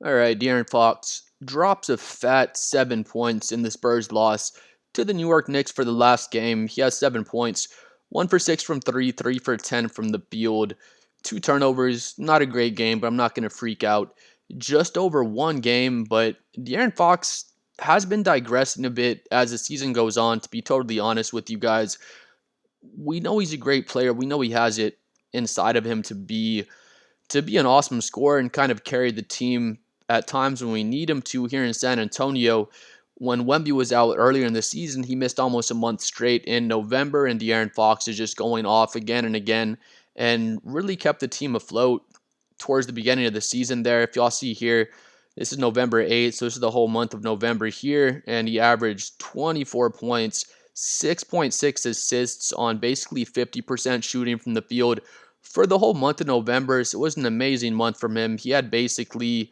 All right, De'Aaron Fox drops a fat 7 points in the Spurs loss to the New York Knicks for the last game. He has 7 points, 1 for 6 from three, 3 for 10 from the field, two turnovers. Not a great game, but I'm not going to freak out. Just over one game, but De'Aaron Fox has been digressing a bit as the season goes on. To be totally honest with you guys, we know he's a great player. We know he has it inside of him to be an awesome scorer and kind of carry the team at times when we need him to here in San Antonio. When Wemby was out earlier in the season, he missed almost a month straight in November, and De'Aaron Fox is just going off again and again and really kept the team afloat towards the beginning of the season there. If y'all see here, this is November 8th, so this is the whole month of November here, and he averaged 24 points, 6.6 assists on basically 50% shooting from the field for the whole month of November. So it was an amazing month from him. He had basically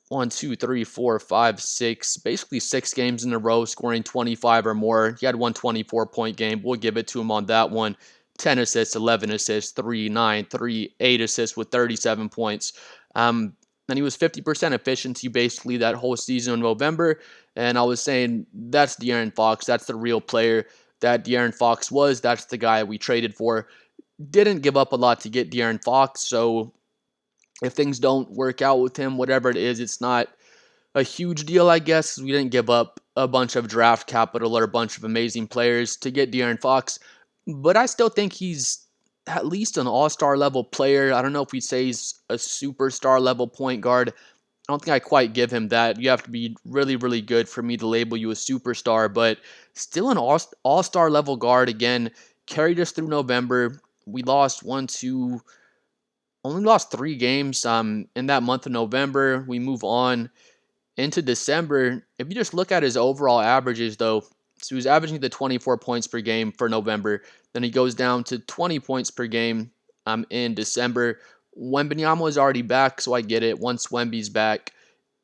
one, two, three, four, five, six, basically 6 games in a row scoring 25 or more. He had one 24-point game. We'll give it to him on that one. 10 assists, 11 assists, 3, 9, 3, 8 assists with 37 points. And he was 50% efficiency basically that whole season in November. And I was saying, that's De'Aaron Fox. That's the real player that De'Aaron Fox was. That's the guy we traded for. Didn't give up a lot to get De'Aaron Fox, so if things don't work out with him, whatever it is, it's not a huge deal, I guess. We didn't give up a bunch of draft capital or a bunch of amazing players to get De'Aaron Fox, but I still think he's at least an all-star level player. I don't know if we'd say he's a superstar level point guard. I don't think I quite give him that. You have to be really, really good for me to label you a superstar, but still an all-star level guard. Again, carried us through November. We lost only lost 3 games in that month of November. We move on into December. If you just look at his overall averages, though, so he was averaging the 24 points per game for November. Then he goes down to 20 points per game in December. Wembanyama is already back, so I get it. Once Wemby's back,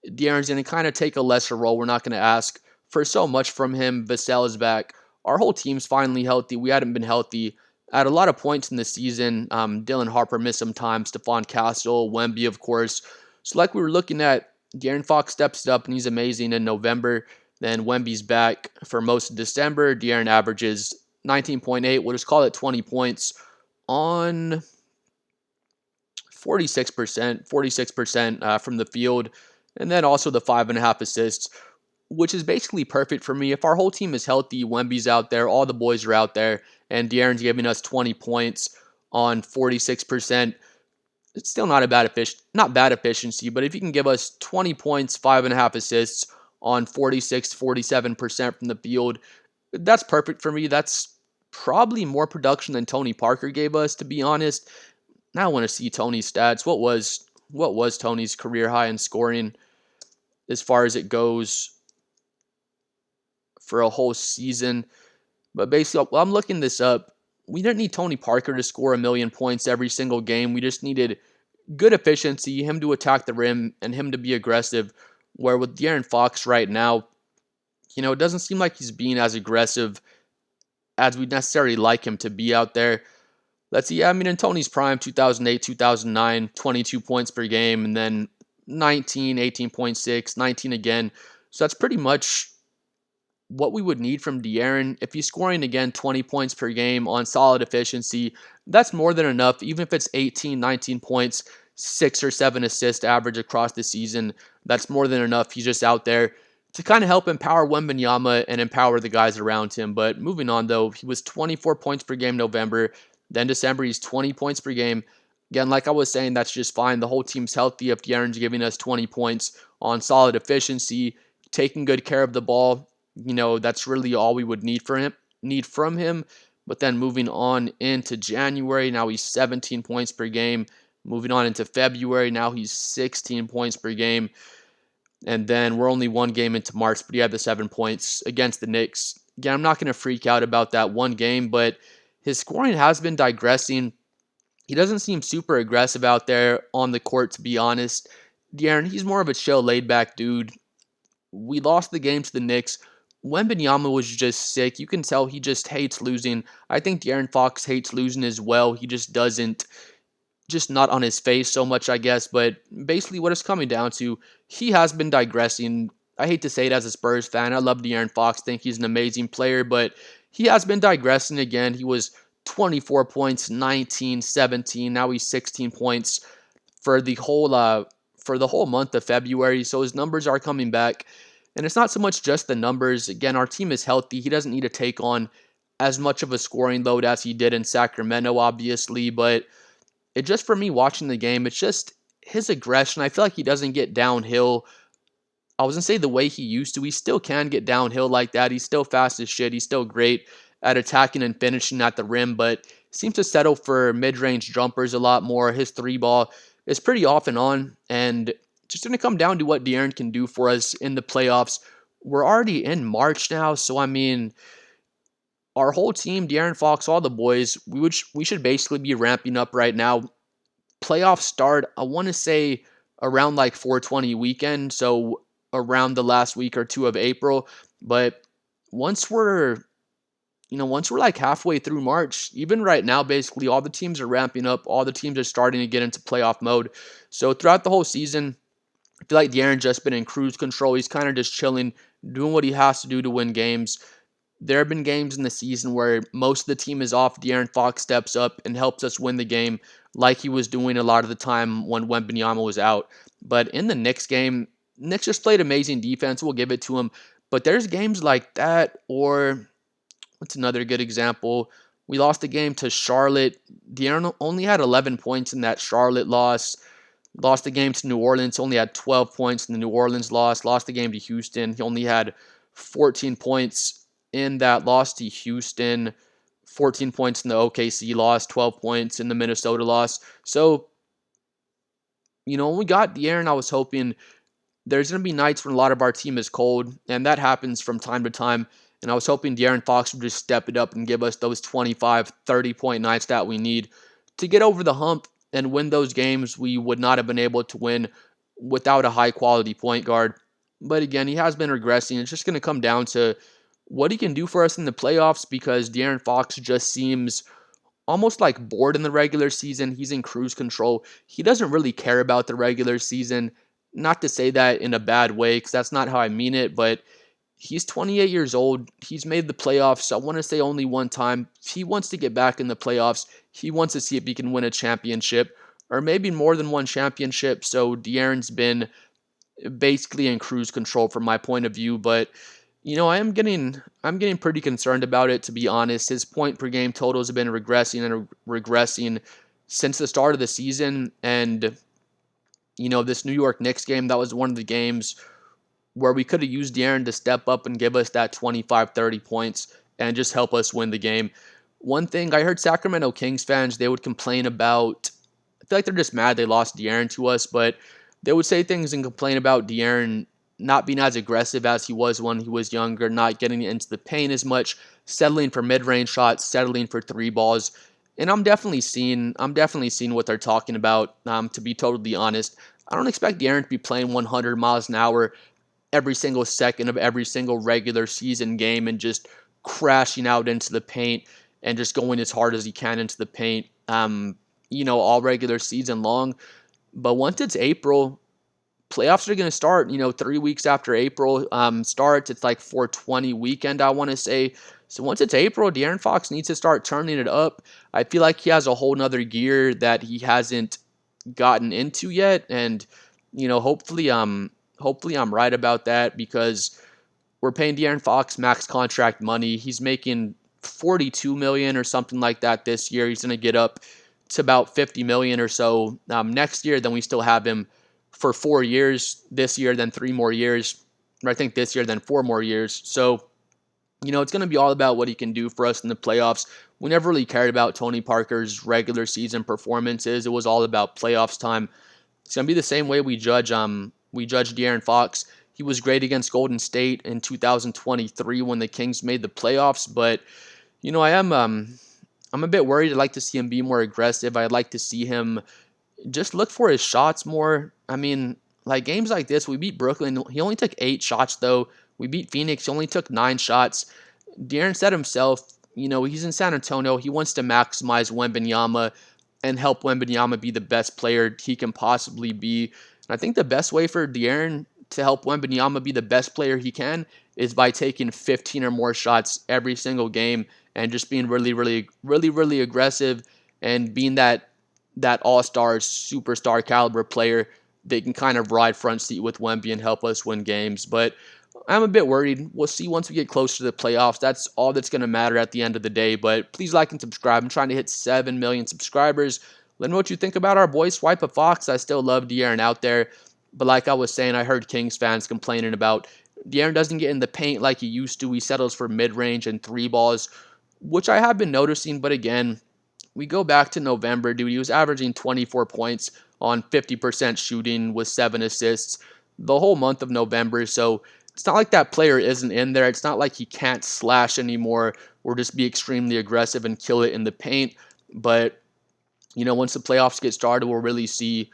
De'Aaron's going to kind of take a lesser role. We're not going to ask for so much from him. Vassell is back. Our whole team's finally healthy. We hadn't been healthy at a lot of points in the season. Dylan Harper missed some time. Stephon Castle, Wemby, of course. So like we were looking at, De'Aaron Fox steps up and he's amazing in November. Then Wemby's back for most of December. De'Aaron averages 19.8. We'll just call it 20 points on 46% from the field. And then also the 5.5 assists, which is basically perfect for me. If our whole team is healthy, Wemby's out there, all the boys are out there, and De'Aaron's giving us 20 points on 46%, it's still not bad efficiency, but if you can give us 20 points, 5.5 assists on 47% from the field, that's perfect for me. That's probably more production than Tony Parker gave us, to be honest. Now I want to see Tony's stats. What was Tony's career high in scoring as far as it goes for a whole season? But basically, I'm looking this up. We didn't need Tony Parker to score a million points every single game. We just needed good efficiency, him to attack the rim, and him to be aggressive. Where with De'Aaron Fox right now, it doesn't seem like he's being as aggressive as we'd necessarily like him to be out there. Let's see. In Tony's prime, 2008, 2009, 22 points per game, and then 19, 18.6, 19 again. So that's pretty much what we would need from De'Aaron. If he's scoring, again, 20 points per game on solid efficiency, that's more than enough. Even if it's 18, 19 points, 6 or 7 assist average across the season, that's more than enough. He's just out there to kind of help empower Wembanyama and empower the guys around him. But moving on, though, he was 24 points per game November. Then December, he's 20 points per game. Again, like I was saying, that's just fine. The whole team's healthy if De'Aaron's giving us 20 points on solid efficiency, taking good care of the ball. That's really all we would need from him. But then moving on into January, now he's 17 points per game. Moving on into February, now he's 16 points per game. And then we're only one game into March, but he had the 7 points against the Knicks. Again, I'm not going to freak out about that one game, but his scoring has been digressing. He doesn't seem super aggressive out there on the court, to be honest. De'Aaron, he's more of a chill, laid-back dude. We lost the game to the Knicks. Wembanyama was just sick. You can tell he just hates losing. I think De'Aaron Fox hates losing as well. He just doesn't just not on his face so much, I guess. But basically, what it's coming down to, he has been digressing. I hate to say it as a Spurs fan. I love De'Aaron Fox, think he's an amazing player, but he has been digressing again. He was 24 points, 19, 17. Now he's 16 points for the whole month of February. So his numbers are coming back. And it's not so much just the numbers. Again, our team is healthy. He doesn't need to take on as much of a scoring load as he did in Sacramento, obviously, but it just for me watching the game, it's just his aggression. I feel like he doesn't get downhill. I was gonna say the way he used to. He still can get downhill like that. He's still fast as shit. He's still great at attacking and finishing at the rim, but seems to settle for mid-range jumpers a lot more. His three ball is pretty off and on, and just gonna come down to what De'Aaron can do for us in the playoffs. We're already in March now, so I mean, our whole team, De'Aaron Fox, all the boys, we should basically be ramping up right now. Playoffs start, I want to say around like 420 weekend, so around the last week or two of April. But once we're once we're like halfway through March, even right now, basically all the teams are ramping up. All the teams are starting to get into playoff mode. So throughout the whole season, I feel like De'Aaron just been in cruise control. He's kind of just chilling, doing what he has to do to win games. There have been games in the season where most of the team is off. De'Aaron Fox steps up and helps us win the game, like he was doing a lot of the time when Wembanyama was out. But in the Knicks game, Knicks just played amazing defense. We'll give it to him. But there's games like that, or what's another good example? We lost the game to Charlotte. De'Aaron only had 11 points in that Charlotte loss. Lost the game to New Orleans, only had 12 points in the New Orleans loss. Lost the game to Houston. He only had 14 points in that loss to Houston. 14 points in the OKC loss, 12 points in the Minnesota loss. So, when we got De'Aaron, I was hoping there's going to be nights when a lot of our team is cold, and that happens from time to time. And I was hoping De'Aaron Fox would just step it up and give us those 25, 30-point nights that we need to get over the hump and win those games we would not have been able to win without a high-quality point guard. But again, he has been regressing. It's just going to come down to what he can do for us in the playoffs, because De'Aaron Fox just seems almost like bored in the regular season. He's in cruise control. He doesn't really care about the regular season. Not to say that in a bad way, because that's not how I mean it, but he's 28 years old. He's made the playoffs, I want to say only one time. He wants to get back in the playoffs. He wants to see if he can win a championship, or maybe more than one championship. So De'Aaron's been basically in cruise control from my point of view, but I'm getting pretty concerned about it, to be honest. His point per game totals have been regressing and regressing since the start of the season. And this New York Knicks game, that was one of the games where we could have used De'Aaron to step up and give us that 25, 30 points and just help us win the game. One thing I heard, Sacramento Kings fans, they would complain about, I feel like they're just mad they lost De'Aaron to us, but they would say things and complain about De'Aaron not being as aggressive as he was when he was younger, not getting into the paint as much, settling for mid-range shots, settling for three balls. And I'm definitely seeing what they're talking about. To be totally honest, I don't expect De'Aaron to be playing 100 miles an hour every single second of every single regular season game and just crashing out into the paint and just going as hard as he can into the paint, all regular season long. But once it's April, playoffs are going to start, 3 weeks after April starts. It's like 420 weekend, I want to say. So once it's April, De'Aaron Fox needs to start turning it up. I feel like he has a whole nother gear that he hasn't gotten into yet. And, hopefully I'm right about that, because we're paying De'Aaron Fox max contract money. He's making $42 million or something like that this year. He's going to get up to about $50 million or so next year. Then we still have him for 4 years this year, then 3 more years. Or I think this year, then 4 more years. So, it's going to be all about what he can do for us in the playoffs. We never really cared about Tony Parker's regular season performances. It was all about playoffs time. It's going to be the same way we judge De'Aaron Fox. He was great against Golden State in 2023 when the Kings made the playoffs, but I'm a bit worried. I'd like to see him be more aggressive. I'd like to see him just look for his shots more. I mean, like games like this, we beat Brooklyn. He only took 8 shots though. We beat Phoenix. He only took 9 shots. De'Aaron said himself, he's in San Antonio. He wants to maximize Wembanyama. and help Wembanyama be the best player he can possibly be. And I think the best way for De'Aaron to help Wembanyama be the best player he can is by taking 15 or more shots every single game and just being really aggressive and being that all-star, superstar caliber player they can kind of ride front seat with Wemby and help us win games. But I'm a bit worried. We'll see once we get closer to the playoffs. That's all that's going to matter at the end of the day. But please like and subscribe. I'm trying to hit 7 million subscribers. Let me know what you think about our boy Swipa Fox. I still love De'Aaron out there. But like I was saying, I heard Kings fans complaining about De'Aaron doesn't get in the paint like he used to. He settles for mid-range and three balls, which I have been noticing. But again, we go back to November, dude. He was averaging 24 points on 50% shooting with 7 assists the whole month of November. So it's not like that player isn't in there. It's not like he can't slash anymore or just be extremely aggressive and kill it in the paint. But once the playoffs get started, we'll really see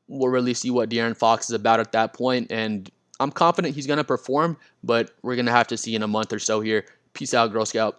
what De'Aaron Fox is about at that point. And I'm confident he's going to perform, but we're going to have to see in a month or so here. Peace out, Girl Scout.